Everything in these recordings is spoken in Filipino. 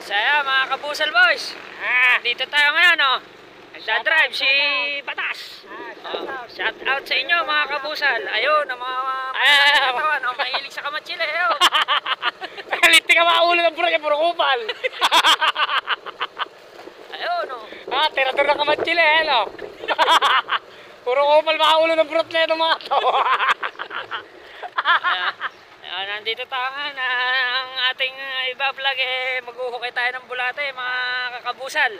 Saya mga kabusal boys. Dito tayo ngayon, oh. Nagdadrive si Batas. Shout out sa inyo mga kabusal. Ayun, ang mga katawan, ang mahilig sa kamatsila. Kaliti ka maulo ng puro niya, puro kupal. Ayun, oh. Tirador na kamatsila, no? Puro kupal maulo ng puro niya ng mga to. Nandito tayo nga ang ating iba-vlog, maghuhukay tayo ng bulate mga kakabusal.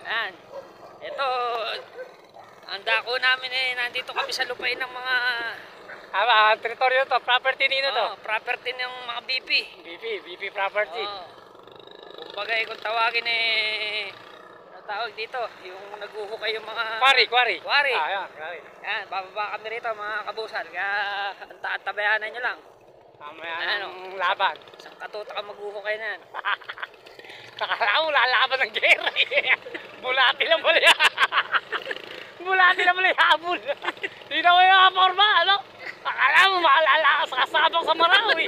Ayan. Ito, ang dako namin nandito kami sa lupain ng mga teritoryo to, property nino to. Property ng mga BP. BP property. Kumbaga kung tawagin ano tawag dito, yung naghuhukay yung mga Quarry. Ayan, quarry. Yan, bababa kami rito mga kabusal. Kaya tabayanan nyo lang. Mamaya ng laban. Isang katuta ka maghuhukay na yan. Akala mo lalaban ng gera. Bulati lang pala yan. Bulati lang pala habol. Hindi na mo yung kaporma, ano? Akala mo maalala ka sa kasabang sa Marawi.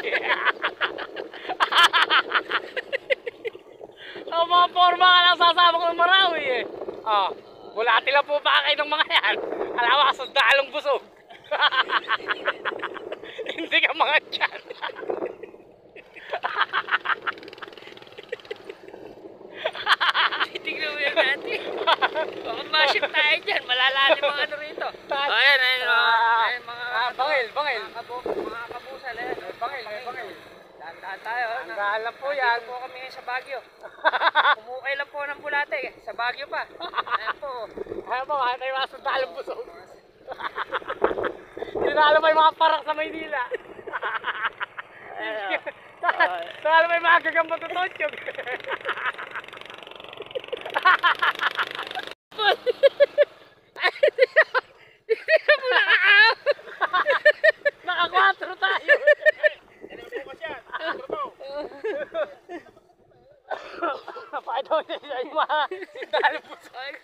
Ang mga forma ka lang sasabang ng Marawi eh. Bulati lang po pa kayo ng mga yan. Alam mo, sundalong busog. Hindi ka mga tiyan. Tignan mo yung natin. Baka ma-ship tayo dyan. Malalalim mga ano rito. Ayan, mga bangil. Mga kabusal. Bangil. Dahan-dahan tayo. Dahan lang po yan. Nandito po kami ngayon sa Baguio. Kumukay lang po ng bulate. Sa Baguio pa. Ayan po. Ayan po, tayo mga sundalong busog. Tinalo pa yung mga parak sa Maynila. Tinalo pa yung mga gagambot na totyog. Naka-4 tayo. Paano niya yung mga sundalong busog?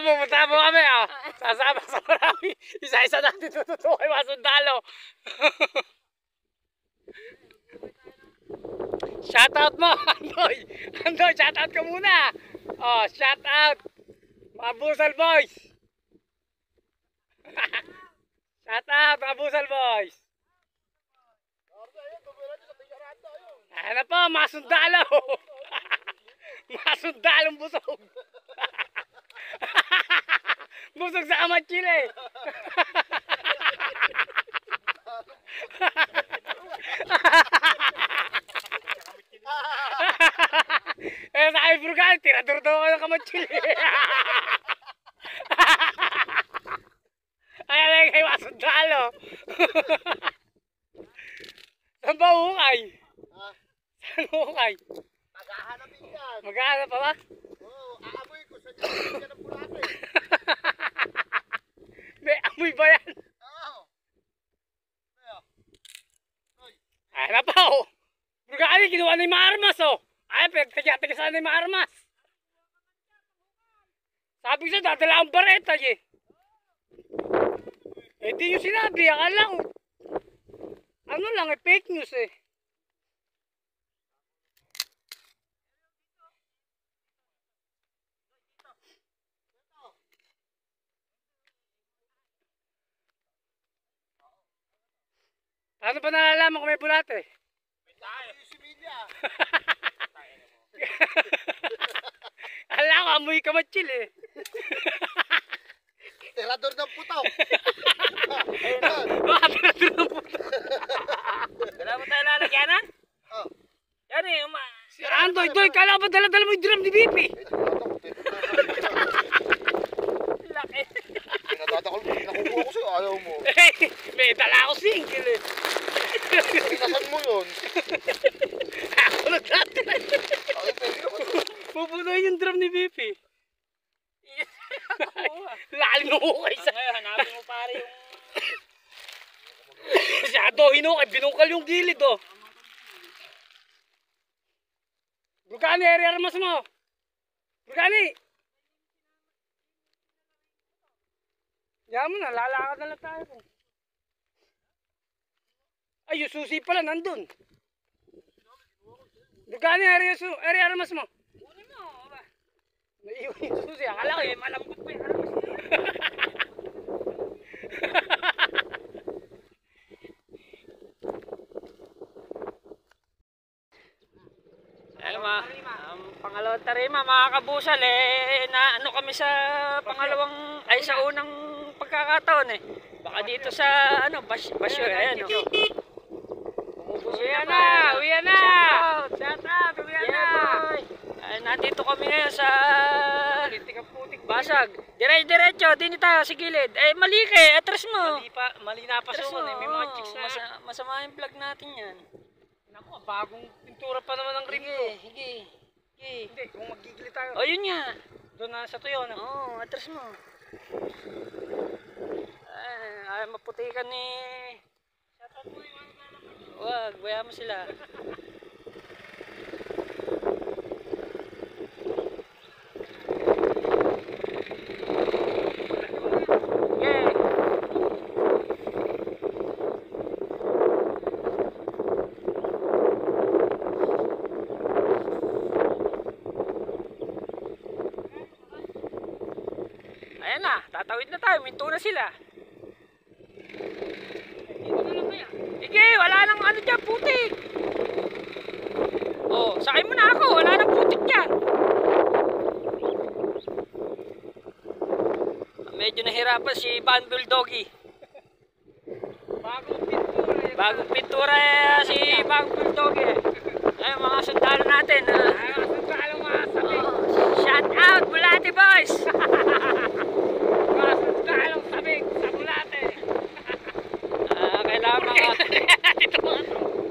Pupunta mo kami, sasama sa Marawi. Isa-isa natin tututo kay mga sundalo. Shoutout mo, Andoy. Andoy, shoutout ka muna. Shoutout. Mga Busal boys. Shoutout, mga Busal boys. Ano po, mga sundalo. Mga sundalong busog. Busog sa kamatsila eh. Sa Iburgan, tirador daw ako ng kamatsila eh. Ayan kayo mga sundalo. Saan ba hukay? Saan hukay? Maghahanapin yan. Maghahanap pa ba? Oo, aamoy ko sa dyan ng bulate. May amoy ba yan? Oo. Ay na pa oh. Burgani, ginawa na yung mga armas oh. Ay, pinagtagyan-tagyan na yung mga armas. Sabi ko siya, dadala ang bareta eh. Eh di nyo sinabi, akala ko. Ano lang eh, fake news eh. Paano ba nalalaman kung may bulate? May tayo. Similya. Alam ko, amoy kamatsil eh. Tirador ng putok. Baka tirador ng putok. Wala mo tayo lalagyanan? Oh. Yan eh. Si Andoy, kala ba dala-dala mo yung drum ni BP? Laki. Pinatatakol mo. Nakukuha ko sa'yo. Ayaw mo. May dala ako single eh. Pinasan mo yun. Ako nagtatry. Ay, pwede naman. Pupunoy yung drum ni BP. Lalim ng hukay sa... Ngayon, hanapin mo pare yung... Masyado hinukay, binungkal yung gilid oh. Burgani, armas mo. Burgani. Yan mo na, lalakad na lang tayo. Ay, yung susi pala nandun. Dugani area mas mo. Kunin mo, ba? Naiwan yung susi. Akala ko eh, malambot pa yung aramas. Ano pangalawang tarima mga kabusal na ano kami sa pangalawang ay sa unang pagkakataon baka dito sa ano basyo ayan Uwi na! Shout out! Uwi na! Nandito kami ngayon sa Basag. Diretso din tayo sa gilid. Mali ka atras mo. Mali na pasukan may mga chicks na. Masama yung vlog natin yan. Naku, bagong pintura pa naman ng rim ko. Sige. Hindi, kung magigili tayo. O yun nga. Doon na sa tuyo, no? Oo, atras mo. Ay, maputikan ni... Wag, baya mo sila. Ayan na, tatawid na tayo, minto na sila. Sige, wala nang ano dyan, putik. Oh, sakay mo na ako, wala nang putik dyan. Medyo nahirapan si Van Bulldoggy. Bagong pintura si Van Bulldoggy. Ayun, mga sundalo natin. Shout out, Bulati boys! Mga sundalong sabik sa Bulate.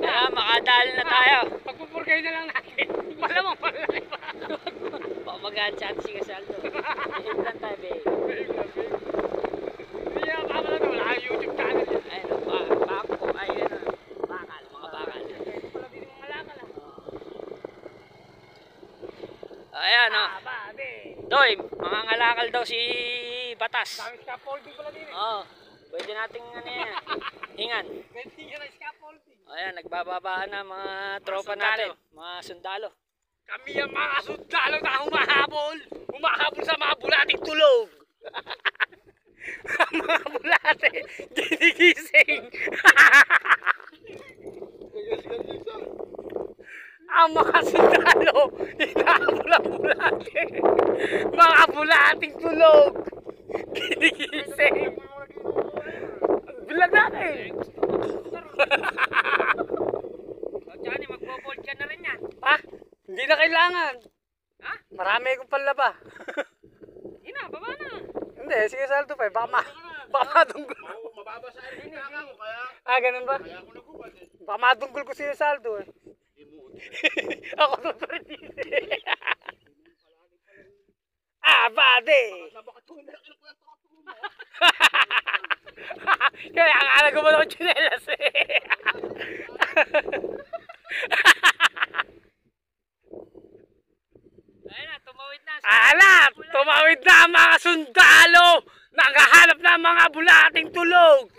Kailangan makadali na tayo. Pagpupurgay na lang natin. Malamang malaki pa. Pamagaan sa ating Saldo. Hintran tayo, babe. Hindi niya mapapala na wala kang YouTube channel yan. Ayun, bako. Ayun, bakal, mga bakal. Wala din yung malakal ah. Ayan, Babe. Doy, mga ngalakal daw si Batas. Daming scaffolding pala din eh. Oo, pwede nating ano yan. Hingan. Pwede niya na scaffolding. Ayan, nagbababaan na mga tropa natin. Mga sundalo. Kami ang mga sundalo na humahabol. Humahabol sa mga bulating tulog. Mga bulate, ginigising. Ang mga sundalo, hinahabol ang bulate. Mga bulating tulog. Ginigising. Bilag natin. Johnny, magbo-bold ka na rin yan. Ha? Hindi na kailangan. Ha? Marami akong panlaba. Ina, baba na. Hindi, sige Saldo pa. Baka madunggol. Mababasa rin mo kaya Ganun ba? ako nagubad eh. Baka madunggol ko si Saldo eh. Ako na pa rin dito eh. Bade! Bakit kung nalaki ng kwento ka mo? Kaya akala ko ba ng chinelas eh. Ayun na, tumawid na. Alam! Tumawid na ang mga sundalo! Nakahanap na ang mga bulating tulog!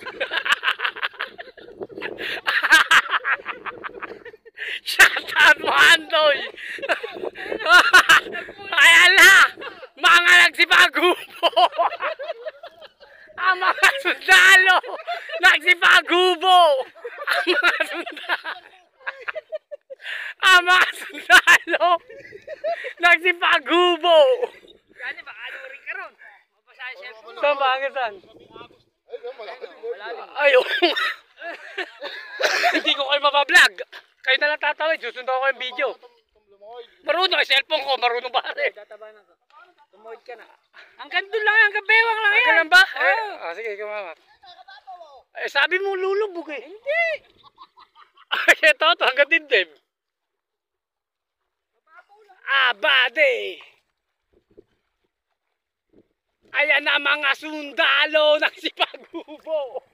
Shout out mo, Andoy! Ay ala! Mga nagsipagubo! Ang mga sundalo! Nagsipagubo! Ang mga sundalo! Ang mga sundalo! Nagsipagubo! Johnny, baka luring ka ron. Mabasa yung cellphone. Saan ba? Hanggang saan? Ay, malakas yung boy. Ayaw! Hindi ko kayo mabablog! Kayo na lang tatawid, susunod ko yung video. Marunong yung cellphone ko, marunong ba rin? Tataba na ka. Tumawid ka na. Hanggang doon lang, hanggang bewang lang yan. Ganun ba? Oo. Sige, ikaw mama. Sabi mo lulubog eh. Hindi! Ay, ito, hanggang dindem. Bade! Ayan na mga sundalo ng sipagubo.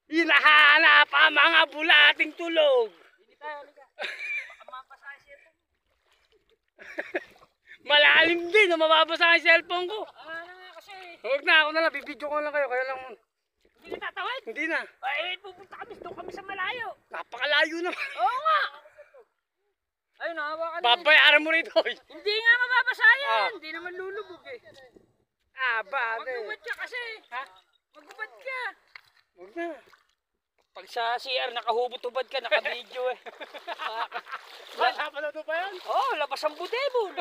Hinahanap ang mga bulating tulog. Hindi tayo, halika. Baka mabasa yung cellphone. Malalim din, mababasa ang cellphone ko. Ano nga kasi. Huwag na, ako na lang, bibidyo ko lang kayo, kaya lang Hindi ka tatawid? Hindi na. Ay, pupunta kami. Doon kami sa malayo. Napakalayo naman. Oo nga. Ay, nahawakan na. Babayaran mo rito. Hindi nga mababasa yan. Hindi naman lulubog eh. Bagay. Magubad ka kasi. Ha? Magubad ka. Huwag na. Pag sa CR, nakahubot-ubad ka, naka-video eh. Napanood mo ba yan? Oo, labas ang budebol.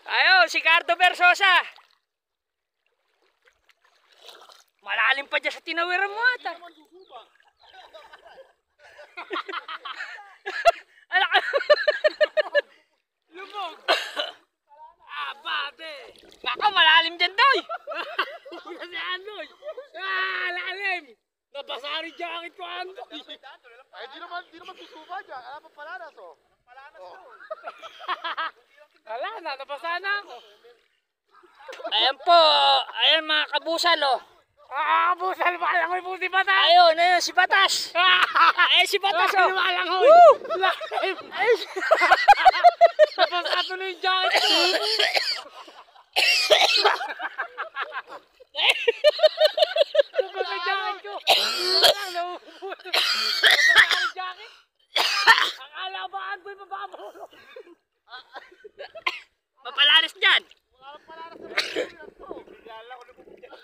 Ayun, si Cardo Versosa. Malalim pa dyan sa tinawiran mo ata. Ala ka. Lumog. Babe. Naka, malalim dyan doy. Kasi Andoy. Lalim. Nabasa rin jacket ko Andoy. Ay, di naman susuba dyan. Alam pa palanas, oh. Palanas, oh. Wala na, nabasa na ako. Ayan po. Ayan mga kabusal oh. Busal pa lang ko si Batas. Ayun, ayun, si Batas. Ayun si Batas oh. Walang hoy. Lalim. Nabasa tuloy yung jacket ko. Nabasa jacket ko. Nabasa jacket. Akala ba Andoy mababulong? Mapalaris dyan. Wala palanas na palanas to. Bigla ko lumubog dyan.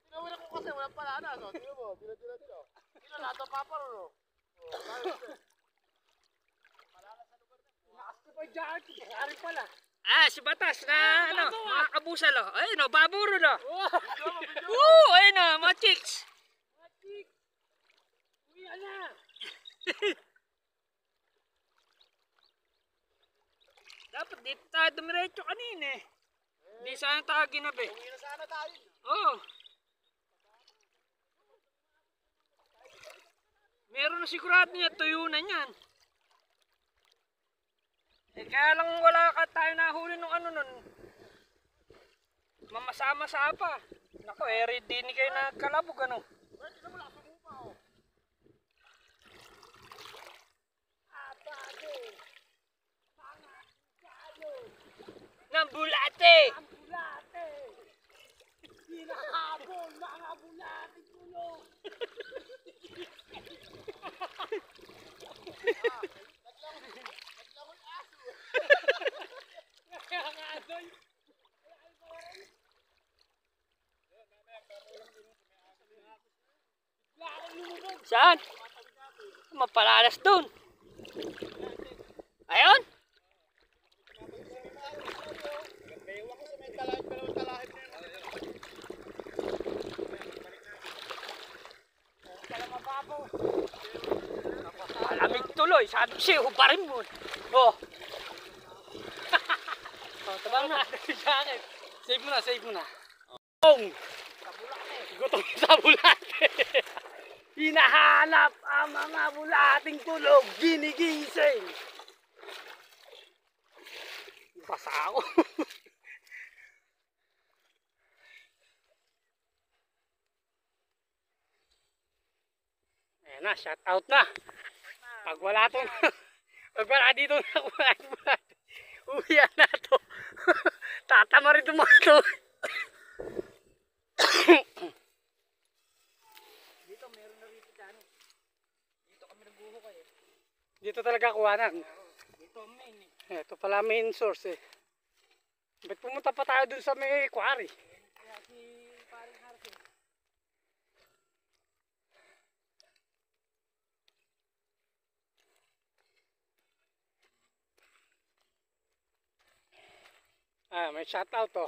Tinawiran ko kasi walang palanas, oh. Tingnan mo, dila. Tingnan, lahat ng paparon, oh. Nakas ko pa yung jacket ko. Kari pala. Si Batas na ano, mga kabusal oh. Ayun oh, baburo no. Video mo. Ayun oh, mga chicks. Uwi na. Dapat dito tayo dumiretso kanina eh. Hindi sana tayo ginabi. Uwi na sana tayo. Oo. Meron na sigurado niya, tuyo na niyan. Eh kaya lang wala ka tayo nahuli nung ano nun. Mamasa-masa pa. Nako eh, ready ni kayo nagkalabog ano. Ng bulate! Hinahabol mga bulati tulog. Kaya nga Andoy. Saan? Mapalalas dun. Ayun? Ewan ko sa may talahib na yun. Malamig tuloy. Sabi ko siya, hubarin mo. Oh. Tabang na. Jacket. Save mo na. Gutom sa bulate. Hinahanap ang mga bulating tulog. Ginigising. Basa ako. Ayan na, shout out na. Pag wala dito na bulate. Uwian na to. Tatama rin itong mga to. Dito, meron na rito dyan. Dito kami nagbuhukay eh. Dito talaga kuwanan. Dito main eh. Ito pala main source eh. Ba't pumunta pa tayo dun sa may quarry? Kaya si paring Harvey. May shout out to.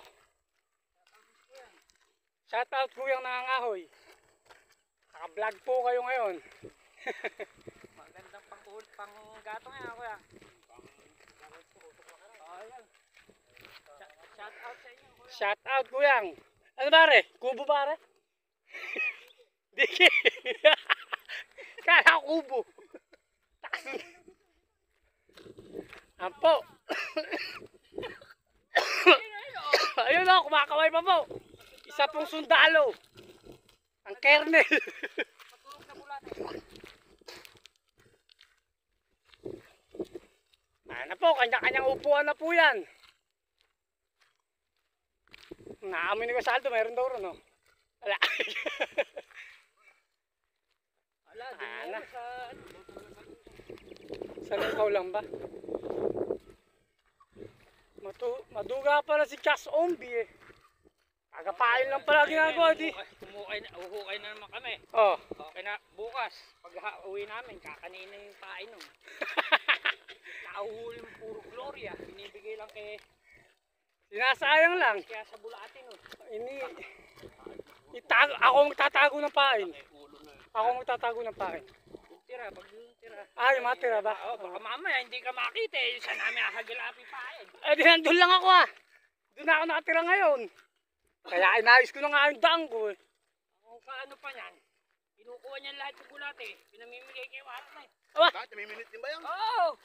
Shout out kuyang nangangahoy. Naka-vlog po kayo ngayon. Magandang pang gatong yan kuya. Oh, yan. Shout out sa inyo kuya. Shout out kuyang. Ano pare? Kubo pare? Diki. Kala ko kubo. Ampo. Ayun o, kumakaway pa po. Isa pong sundalo. Ang kernel. Matulog na bulate. Ano po, kanya-kanyang upuan na po yan. Naamoy ni Casaldo, mayroon daw ron, no? Wala. Ala, doon Ala. mo sa ano. Sa lukaw lang ba? Maduga pala si Chas Ombi eh. Kagapain lang pala ginagawa di. Uhukay na naman kami. Oh. Okay na, bukas, pag uwi namin, kakanin na yung pain nun. Nakahuli mo puro Gloria, binibigay lang kay Sinasayang lang. kaya sa Bulate nun. Ako magtatago ng pain. Ako magtatago ng pain. Yung tira, pag yung tira. Ah, yung mga tira ba? Oo, baka mamaya hindi ka makita eh. Saan namin ahagilapin pain? Eh, di nandun lang ako ah. Doon ako nakatira ngayon. Kaya inayos ko na nga yung daan ko eh. Kung kaano pa yan, kinukuha niyan lahat ng Bulate. Pinamimigay kay Warren eh. Bakit? May minute din ba yan? Oo!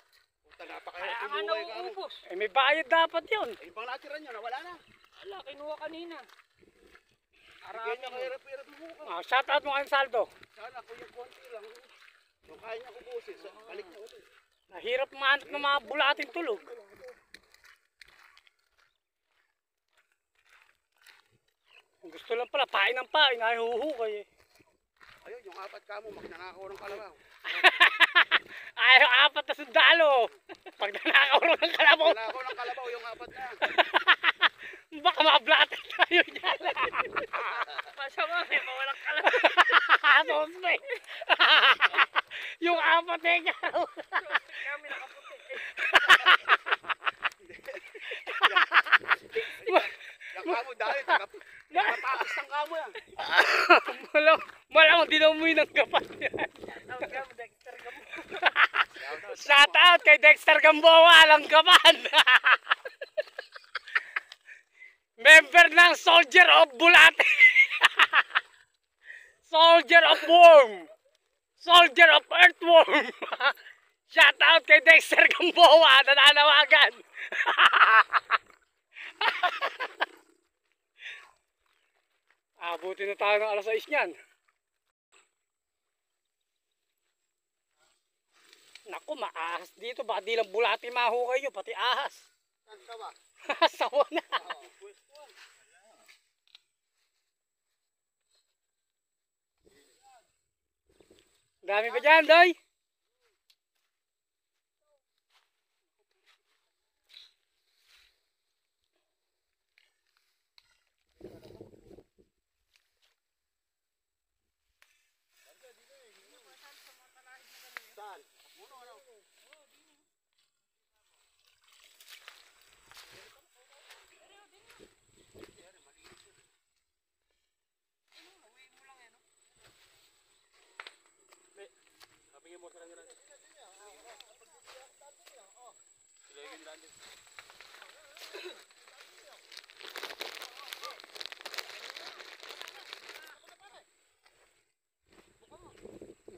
Puta, Kaya napakahirap nga yung buhay ka. nauubos. Eh, may bayad dapat yun. Ay, ibang natira nyo, nawala na. Ala, kinuha kanina. Ganyan Arami mo. kahirap-hirap yung buhay. Ah, shout out mo kayong saldo. Sana kung yung konti lang, yung kaya niya kubusin, balik niya ulit. Nahirap mahanap ng mga bulating tulog. Gusto lang pala, pain ng pain, ay huhukay eh. Ayun, yung apat kamo, magnanakaw ng kalabaw. Ay, apat na sundalo. Pag nanakaw ng kalabaw, Nanakaw ng kalabaw, yung apat na. baka mablatin tayo dyan. Masama, may mawalang kalat. Sospe. Yung apat eh. Kami nakaputi. Yung kamo dahil, nakapakis ng kamo yan. Malang dinamoy ng kapat yan. Tawag ka mo, Dexter ka mo. Shout out kay Dexter Gamboa, lang kapan. Member ng Soldier of Bulate. Soldier of Worm. Soldier of Earthworm. Shout out kay Dexter Gamboa, nananawagan. Abutin na tayo ng alas 6 niyan. Naku, maahas dito. Baka di lang bulati mahukay nyo, pati ahas. Sawa. Sawa na. Dami pa dyan, Doy. Saan?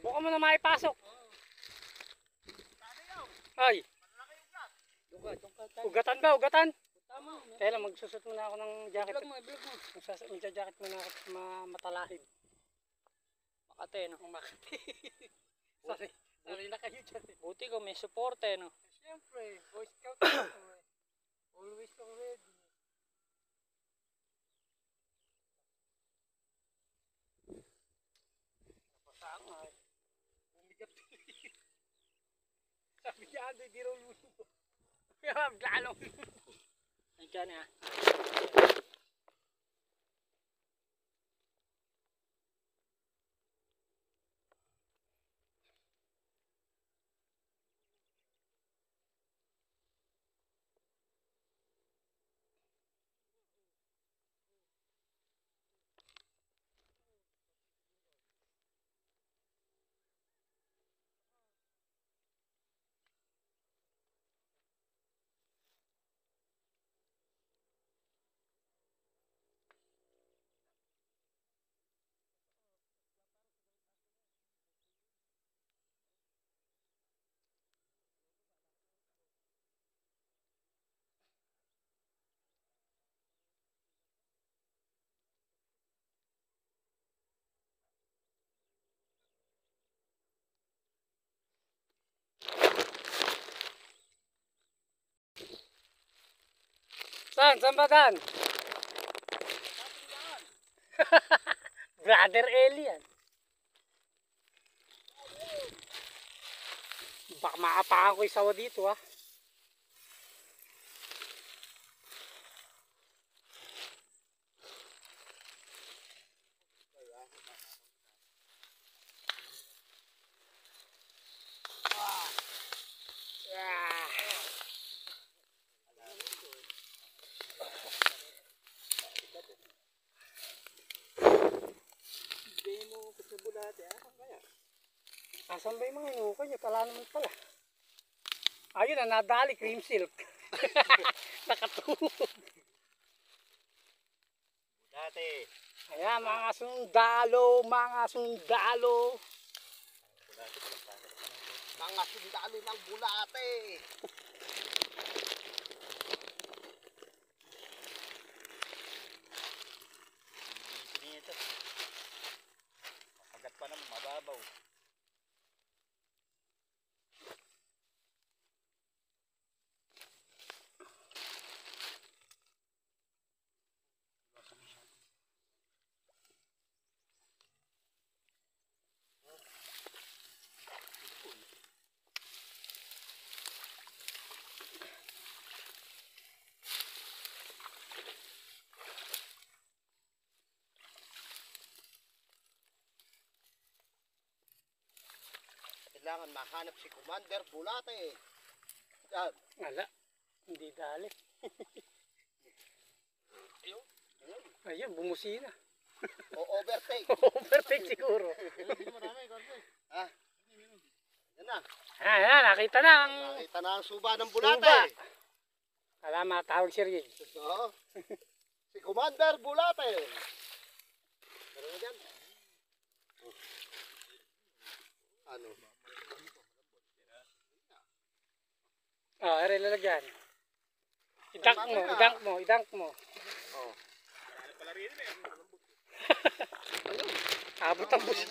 Buka mo na maipasok. Ay. Ugatan ba? Ugatan? Kaya lang, magsusot muna ako ng jacket. Magja-jacket muna ako matalahib. Makate, no? Makati. Sorry na kayo dyan. Buti ko, may suporte, no? Siyempre, Boy Scout ako eh. Always ready. Napasaan nga eh. Bumigat tuloy. Sabi niya, di raw luto. Kaya lalong. Nandiyan, ha? Saan? Saan ba dan? Brother Alien. Baka maapakan ko yung sawa dito ah. Asan ba yung mga inuka niya? Tala naman pala. Ayun na, nadali, cream silk. Nakatulog. Dati. Ayan, mga sundalo, mga sundalo. Mga sundalo ng bulate. Ito. Mapagat pa naman, mababaw. Kailangan mahanap si Commander Bulate. Yan. Wala, hindi dali. Ayun. Ayun. Ayun, bumusina. O overtake. Overtake siguro. Hindi marami, Carlos. Ha? Yan na. Ayan, nakita na ang Nakita na ang suba ng Bulate. suba. Kala matawag si Riel. Oo. Si Commander Bulate. Meron na dyan. Ano? Oh, ere lalagyan. Idunk mo, idunk mo, idunk mo. Oh. Abot ang bus.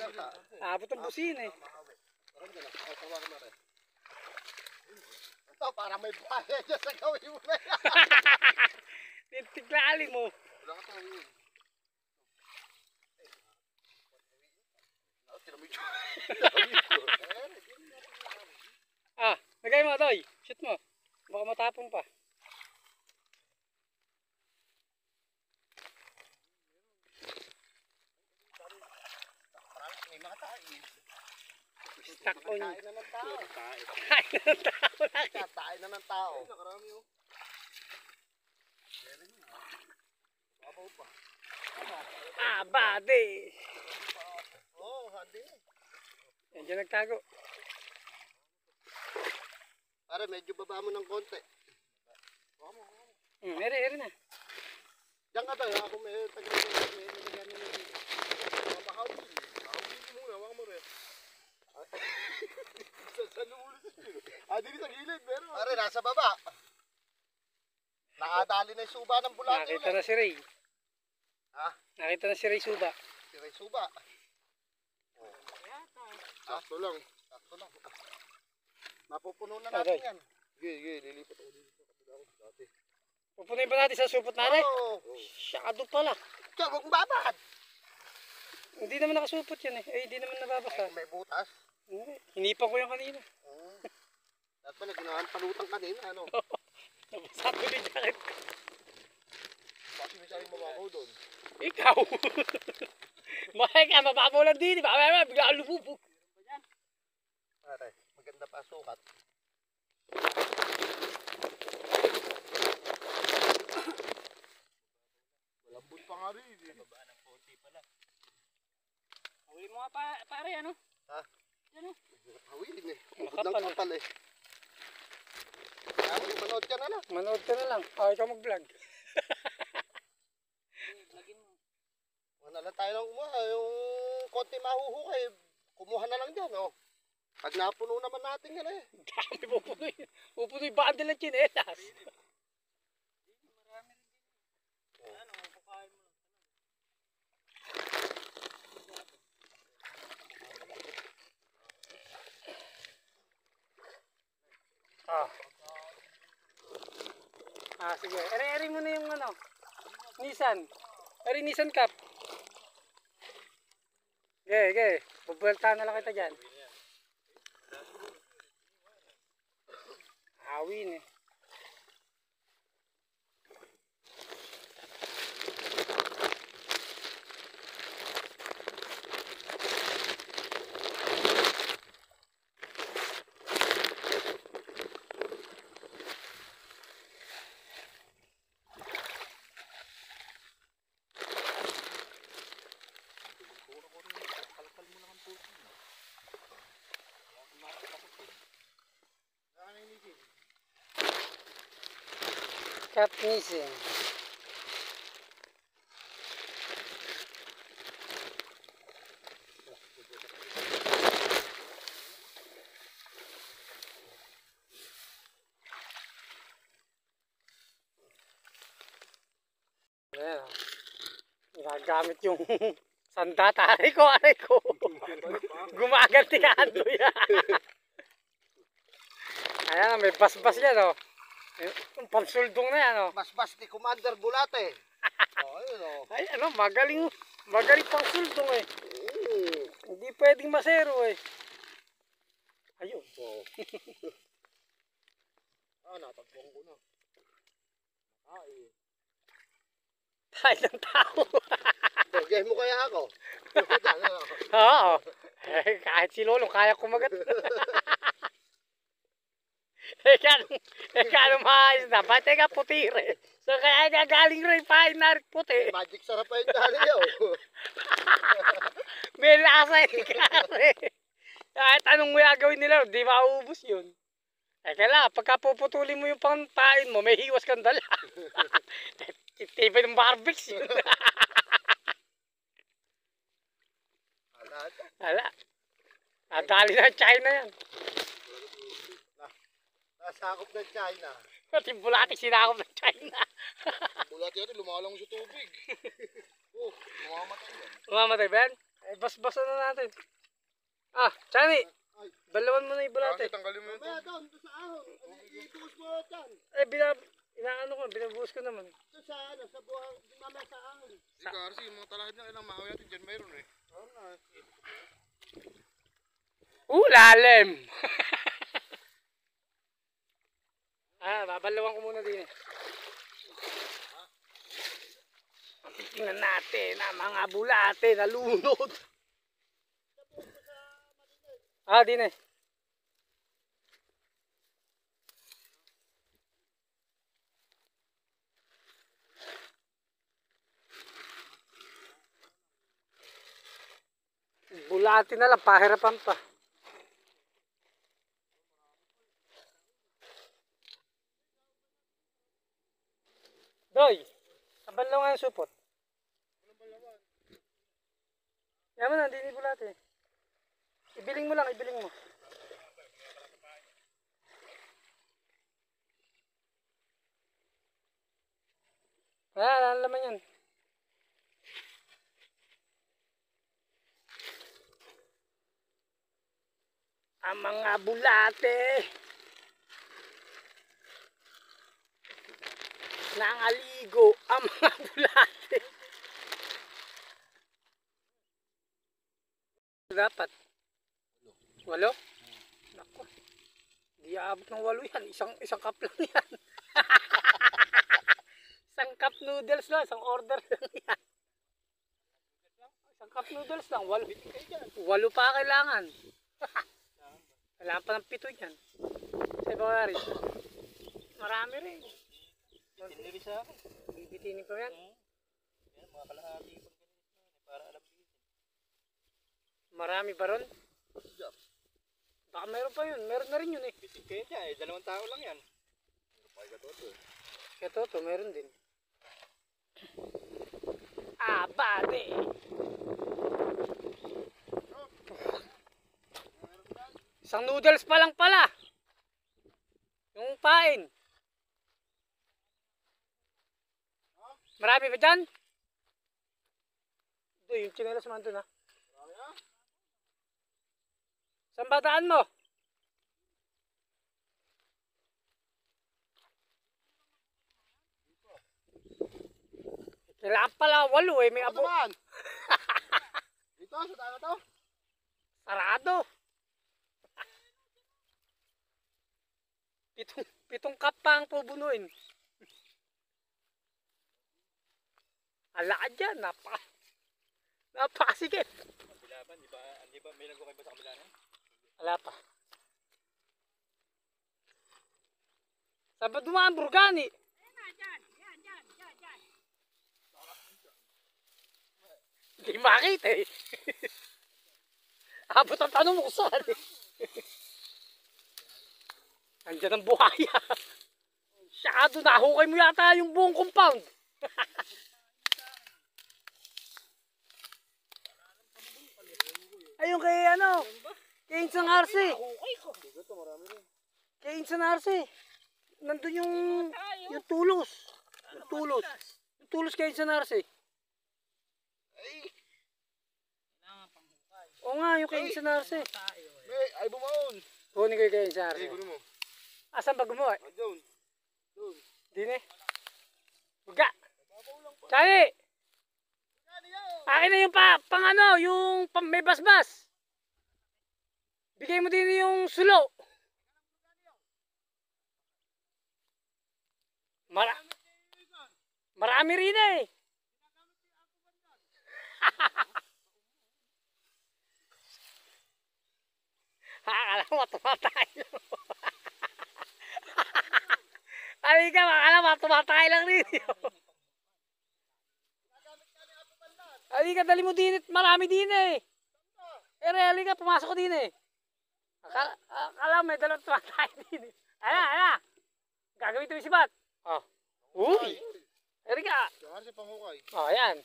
Abot ang busin eh. Meron dyan. Oh, tawagan mo rin. Ito, para may buhaya dyan sa gawin mo na yan. Tiglali mo. Wala ka tawin. Ah, lagay mo, Toy. Shoot mo. Baka matapong pa. May mga tain. Stuck on. Kain na ng tao. Kain na ng tao lagi. Kain na ng tao. Nakarami oh. Babaw pa. Ah, bade. Oh, handi. Yan dyan nagtago. Pare, medyo baba mo ng konti. Ere, ere na. Diyan ka tayo. Ako may nilagyan na nito. Mahawin. Mahawin mo muna. Waka mo rin. Sa lulo sa gilid. Dito sa gilid. Meron. Pare, nasa baba. Nakadali na yung suba ng bulate. Nakita na si Ray. Ha? Nakita na si Ray Suba. Si Ray Suba. Sakto lang. Sakto lang. Mapupuno na natin yan. Sige, lilipat ako dito sa kabila ko dati. Pupunin pa natin sa supot natin. Oo. Syado pala. Tiyan, huwag babad. Hindi naman nakasupot yan eh. Hindi naman nababasa. Ay, may butas. Hinipan ko yung kanina. Dapat pala ginawan palutang kanina, ano? Nabasa ko ni jacket ko. Bakit may sa'yo mababaw doon? Ikaw. Mahal ka, mababaw lang din. Baka bigla ka lumubog. Pare, maganda pa sukat. Malambot pa nga rin. Baba ng konti pala. Huli mo nga pare ano? Ha? Ano? Hawilin eh. Makapal Ubod ng kapal eh. Kaya manood ka na lang. Manood ka na lang. Ikaw mag-vlog. Wala lang tayo ng kumuha. Yung konti mahuhukay, kumuha na lang dyan, oh. Pag napuno naman natin yan eh. Dami pupunoy. Pupunoy bundle ng chinelas. Sige. Ere-ere mo na yung ano. Nissan. Ere Nissan Cup. Okay. Bubuelta na lang kita dyan. Awin eh. Cat missing. Ayan. Ginagamit yung sandata. Aray ko. Gumaganti ka ando yan. Ayan, may bas-bas yan, oh. Yung pansuldong na yan, oh. Bas-bas ni Commander Bulate. Ayun o. Ay, ano, magaling pang suldong, eh. Hindi pwedeng masero, eh. Ayun. Oo. Natagpuan ko na. Tayo ng tao. Forgay mo kaya ako? Oo. Eh, kahit si Lolong kaya kumagat. Kano maayos na. Ba't ka puti rin? So kaya gagaling rin pa inarik puti. Magic sarap pa yung dali yun. May lasa yung kare. Kahit anong gagawin nila, di mauubos yun. Kaya pagka puputulin mo yung pampain mo, may hiwas kang dala. Tiba ng barbex yun. Hala. Nadali na China yan. Nasakop ng China. Pati bulati sinakop ng China. Bulate natin, lumalang sa tubig. Mamamatay yan. Mamatay ba yan? Eh, bas-basa na natin. Chani. Dalawan mo na yung bulate. Tanggalin mo yun. Mamaya doon, sa ahon. Ibuhos mo dyan. Eh, binabuhos ko naman. Ito sa buhang, di mamaya sa ahon. Di kasi yung mga talahid na ilang mahawin natin dyan mayroon eh. Lalim! Babalawan ko muna din eh. Tingnan natin ang mga bulate na lunod. Din eh. Bulate na lang, pahirapan pa. Doy, kabalaw nga yung supot. Yaman na, hindi ni bulate. Ibiling mo lang, ibiling mo. Ano laman yan? Ang mga bulate. Nangaligo ang mga bulate. Dapat 8? Nako. Di aabot ng 8 yan. Isang cup lang yan. Isang cup noodles lang. Isang order lang yan. Isang cup noodles lang. 8 pa kailangan. Kailangan pa ng 7 yan. Sa iba rin. Marami rin. Hindi sa akin. Bibitinin ko yan. Yan, mga kalahati. Para alam ko. Marami ba ron? Baka meron pa yun. Meron na rin yun eh. Kaya dyan eh. 2 tao lang yan. Kaya toto, meron din. Bade! Isang noodles pa lang pala. Yung pain. Marami ba dyan? Ito, yung chinelas man doon ha. Saan ba daan mo? Kailangan pala 8 eh, may abo. to? Sa dami to? Sarado. Pitong cup pa ang pubunuin. Ala dyan, napakasikip. Bilaban, di ba may nagkukay ba sa kabila na? Wala pa. Saan ba dumaan, Burgani? Hindi makita eh. Abot ang tanong mo kung saan eh. Andiyan ang buhaya. Siyado, nahukay mo yata yung buong compound. Ayun kay ano, kay Insan Arce. Kay Insan Arce. Nandun yung tulos. Yung tulos. Yung tulos kay Insan Arce. Oo nga, yung kay Insan Arce. Ay, bumaon. Kunin ko yung kay Insan Arce. Ay, kunin mo. Asan ba gumawa? Doon. Dine. Buga. Chani! Akin na yung pang ano, yung may basbas. Bigay mo din yung sulo. Marami rin eh. Akala mo tumatay lang. Halika, akala mo tumatay lang rin. Halika, dali mo din. Marami din eh. Halika, pumasok ko din eh. Akala may dalawang tumatay din eh. Ala. Gagawin ito yung sibat. Oh. Uy. Halika. Kasi panghukay. Oh, ayan.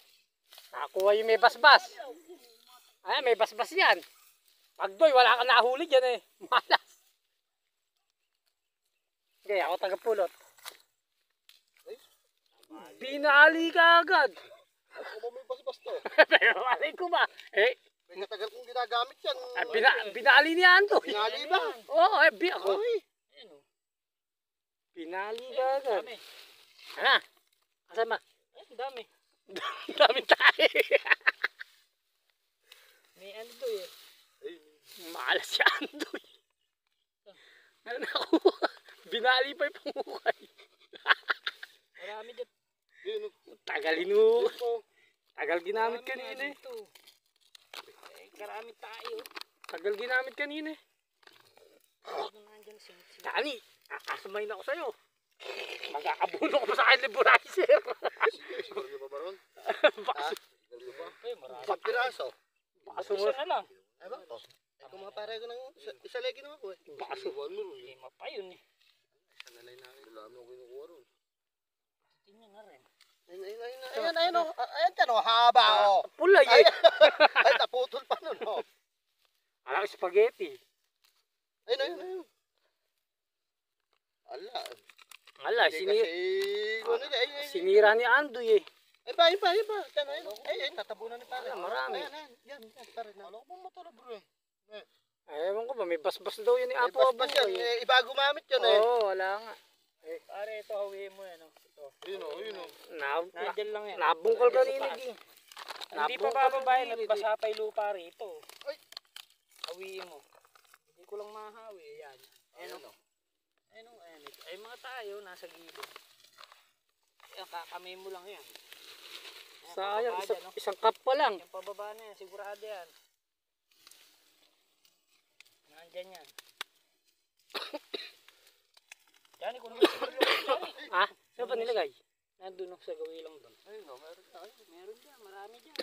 Nakakuha yung may basbas. Ayan, may basbas yan. Pagdoy, wala ka nahuli dyan eh. Malas. Okay, ako tagapulot. Binali ka agad. Ako ba may basbas to? Pero alay ko ba? Eh, May katagal kong ginagamit yan. binali niya Ando. Binali ba? Oo, ako. Ay. Binali ka agad. Ano? Kasama? Dami. Dami tayo. May ano to eh. Malas si Andoy. Ano nakuha? Binali pa yung pangukay. Marami dyan. Tagal ginamit kanina eh. Karami tayo. Tagal ginamit kanina eh. Dani, akasamay na ako sa'yo. Magkakabuno ko sa akin liburizer. Siguro nyo pa ba ron? Baka Siguro nyo pa? Isang piraso. sumunod. Isa na lang. Ay ba? Ay kung mga pare ko ng isa lagi naman ko eh. Baka sumunod. Lima pa yun eh. Isa nalay na akin. Wala mo kinukuha ron. Tingnan na rin. Ayun o. Ayan ka no, haba o. Pula eh. Ay, naputol pa nun o. Alam ko spaghetti. Ayun. Ala. Ala, Kasi, sinira ni Andoy eh. Ay ba. Ay, tatabunan ni pare. Marami. Ayan, yan, pare. Alam ko bang matulog bro eh. Ewan ko ba, may basbas daw yun ni Ay, Apo basbas Abu. yan. Iba gumamit yun eh. Oo, wala nga. Pare, ito hawiin mo yan. Ito. Yun o. Nandyan lang yan. Nabungkal kanina eh. Hindi pa bababayan at basa pa yung lupa rito. Ay. Hawiin mo. Hindi ko lang mahawi. Ayan. Ayun. Ay mga tayo, nasa gilid. Ayan, kakamay mo lang yan. Ayan, Sayang, pababa dyan, no? isang cup pa lang. Yung pababa na yan, sigurado yan. Nandyan yan. Yan, kung naman siguro yan eh. Ha? Saan pa nilagay? Nandun sa gawi lang doon. Ayun o, meron na. Meron dyan, marami dyan.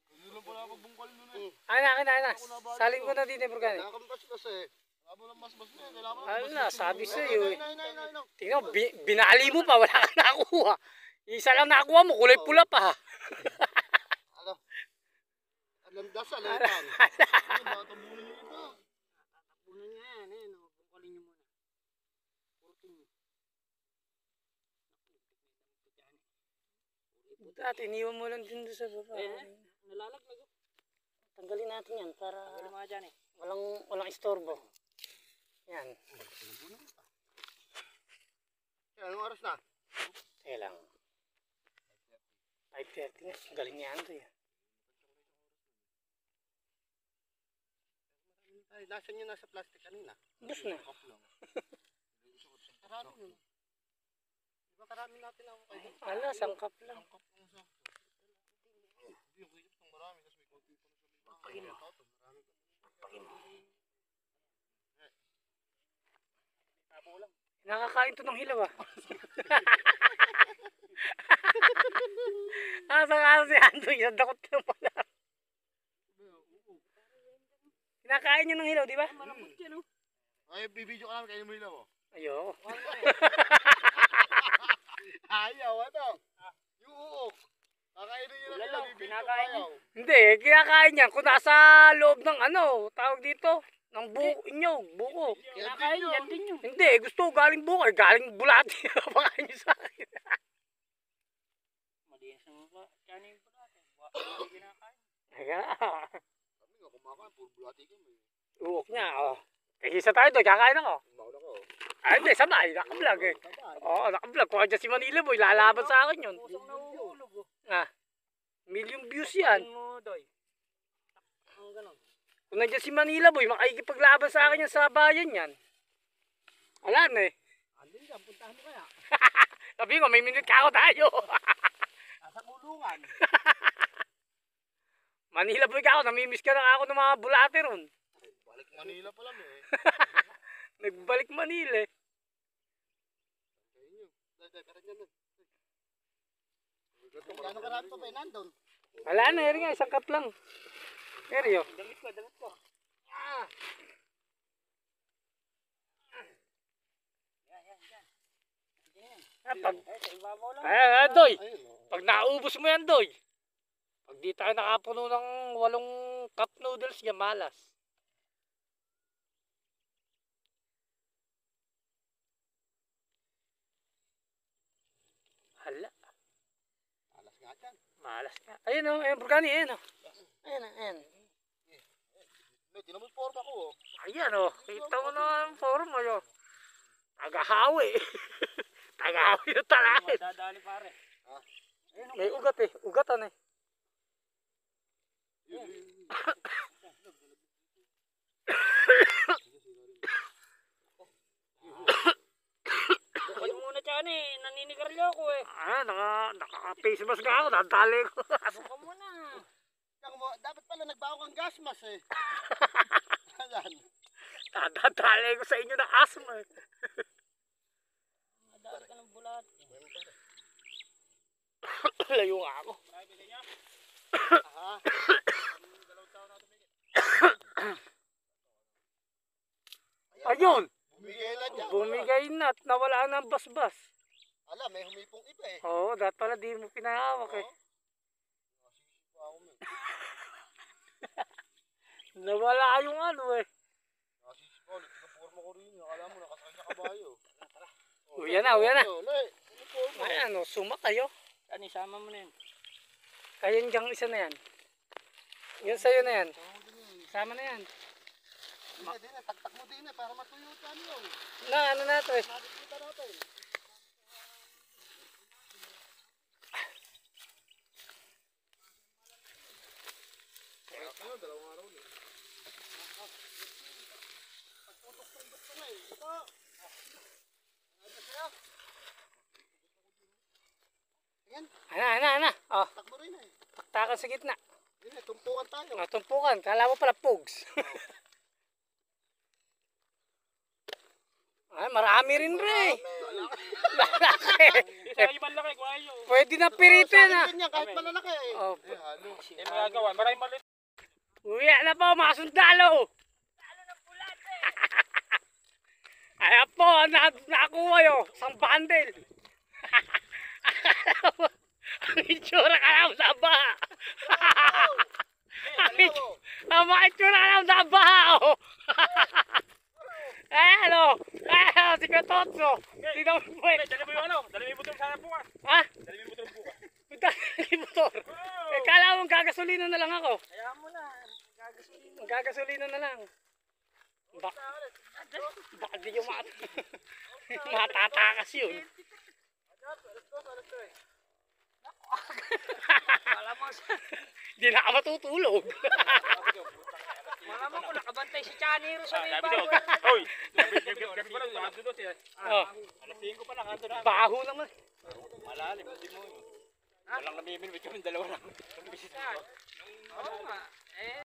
Hindi lang pala magbungkal nun eh. Ay na. Salin ko na din eh, Burgani. Nakakampas kasi. Wala mo lang mas-mas na. Ano na, sabi sa'yo eh. Ay. Tingnan mo, binali mo pa, wala ka nakuha. Isa lang nakuha mo, kulay pula pa. Alam dasal eh. Tabunan nyo ito. Tapunan niya yan, bungkalin niyo muna. Purutin niyo. Dati, iniwan mo lang din doon sa baba. Nalalaglag. Tanggalin natin yan para Tanggalin mga dyan eh. walang istorbo. Yan. Anong oras na? Kaya lang. 5:30 na. Galing niya Andoy. Ay, nasan yung nasa plastic kanina? Bus na. Karami yun. Diba karami natin ako kayo? Ala, sangkap lang. Hindi, yung kikip ng marami kasi may konti pa na sa liba. Marami pa. Nakakain to ng hilaw ah. Asa nga si Ando, isang dakot lang pala. Kinakain niya ng hilaw, di ba? Malambot yan, oh. Ay, bibidyo ka namin kainin mo ilaw. Ayoko. Ayaw, ano? Yung uok. Kakainin nyo Wala lang lang, yun, bibidyo kinakain ayaw. Hindi, kinakain niya. Kung nasa loob ng ano, tawag dito, ng buko. Kinakain, yan din yun. Hindi, gusto galing buko, galing bulati. Pakain niyo sa akin. Malinis naman pa. Kaya yung bulate. Hindi kinakain. Kaya, Kami nga kumakain, puro bulati kami. uok niya, oh. Kasi isa tayo doon, kakain ako. Mauna ko. Ay, hindi, sabay, nakablog eh. Oo, nakablog. Kung dyan si Manila Boy, lalaban sa akin yun. Pusong nahuhulog, oh. Ah, million views yan. Mo, Doy. Ang ganon. Kung nandiyan si Manila Boy, makikipaglaban sa akin yan sa bayan yan. Wala na eh. Andun dyan, puntahan mo kaya. Sabi ko, may minute ka ako tayo. Nasa kulungan. Manila Boy ka ako, namimiss ka na ako ng mga bulate ron. Balik Manila pa lang eh. Nagbalik Manila eh. Dahil, pero dyan nun. Gano'ng karami pa ba nandun? Wala na, eri nga, isang cup lang. Seryo. Damit ko. Sa ibabaw lang. Ayan, Doy. Ayun o. Pag naubos mo yan, Doy. Pag di tayo nakapuno ng 8 cup noodles, yan malas. Hala, Alas nga dyan. malas nga. Ayun o, ayun, Burgani, ayun o. Ayun. May tinamot forma ko o. Ayan o, kita mo na ang forum mo yun. Tagahawi. Tagahawi na talahin. Dadali pare. May ugat eh, ugatan eh. Bukal muna dyan eh. Naninigaryo ako eh. Ah, naka-face mask nga ako, nadali ko. Bukal muna. Dapat pala nagbago kang gas mask eh. Ayan. Nadali ko sa inyo ng asthma eh. Madali ka ng bulat. Layo nga ako. Aha. Ayun, Bumigay lang dyan. bumigay na at nawala ng basbas. Ala, may humipong iba eh. Oo, dapat pala di mo pinahawak eh. Nasisipa ako men. Nawala yung ano eh. Nasisipa ulit. Nakaporma ko rin. Akala mo nakasakay sa kabayo. Uyan na. Lay, uniforma. Ayan o, suma kayo. Ano, isama mo na yun. Kayan diyang isa na yan. Yun sa'yo na yan. Sama na yan. Hindi na, tagtak mo din eh, para matuyo dyan yun. Na, ano na to eh. Nakikita natin. Ano, dalawang araw na. Pagtutok-tutok ko na eh. Ito. Ano siya? Ayan, Ana. Oh, takbo rin eh. taktakan sa gitna. Yun eh, tumpukan tayo. Tumpukan, kala mo pala pugs. Ay, marami rin bre. Sa ibang laki, kwayo. Pwede na piritin ah. Yan, kahit malalaki eh. Oh, Eh, halo. Eh, magagawa. Maraming malit. uwi na po mga sundalo. Ayan po, nakuha yun. Isang bundle. Ang itsura ka lang sa baha. Ang mga itsura ka lang sa baha. Ayan o. Ayan, si Katotso. Tignan mo po eh. Dali mo yung ano. Dali mo yung motor sana bukas. Ha? Dali mo yung motor bukas. Punta kay motor. Eh, kala mo gagasolina na lang ako. Kaya mo na. Gagasolin. Gagasolina na lang. Baka di yung matatakas yun. Malamang siya. Di na ka matutulog. Malamang Tama ko, nakabantay si Chaniro sa may Sabi bago. daw, oy, gabi pa lang, ando doon siya. Oh, Alas 5 pa lang, ando na. baho naman. Malalim, hindi mo. Walang namimilwit kami, dalawa lang. Oo nga. Eh,